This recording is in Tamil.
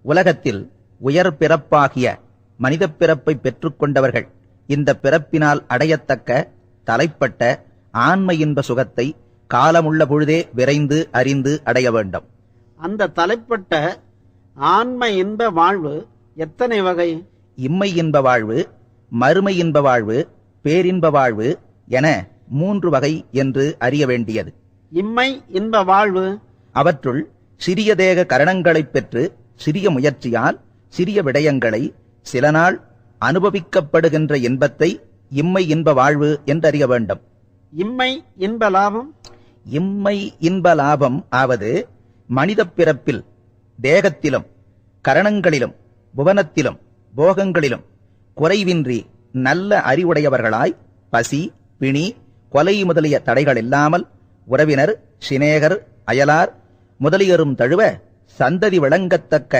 உலகத்தில் உயர் பிறப்பாகிய மனிதப் பிறப்பை பெற்றுக்கொண்டவர்கள் இந்த பிறப்பினால் அடையத்தக்க தலைப்பட்ட ஆன்ம இன்ப சுகத்தை காலமுள்ள பொழுதே விரைந்து அறிந்து அடைய வேண்டும். அந்த தலைப்பட்ட ஆன்ம இன்ப வாழ்வு எத்தனை வகை? இம்மை இன்ப வாழ்வு, மறுமை இன்ப வாழ்வு, பேரின்ப வாழ்வு என 3 வகை என்று அறிய வேண்டியது. இம்மை இன்ப வாழ்வு அவற்றுள் சிறிய தேக கரணங்களைப் பெற்று சிறிய முயற்சியால் சிறிய விடயங்களை சில நாள் அனுபவிக்கப்படுகின்ற இன்பத்தை இம்மை இன்ப வாழ்வு என்றறிய வேண்டும். இம்மை இன்ப லாபம்? இம்மை இன்ப லாபம் ஆவது மனிதப் பிறப்பில் தேகத்திலும் கரணங்களிலும் புவனத்திலும் போகங்களிலும் குறைவின்றி நல்ல அறிவுடையவர்களாய் பசி, பிணி, கொலை முதலிய தடைகள் இல்லாமல் உறவினர், சிநேகர், அயலார் முதலியரும் தழுவ சந்ததி விளங்கத்தக்க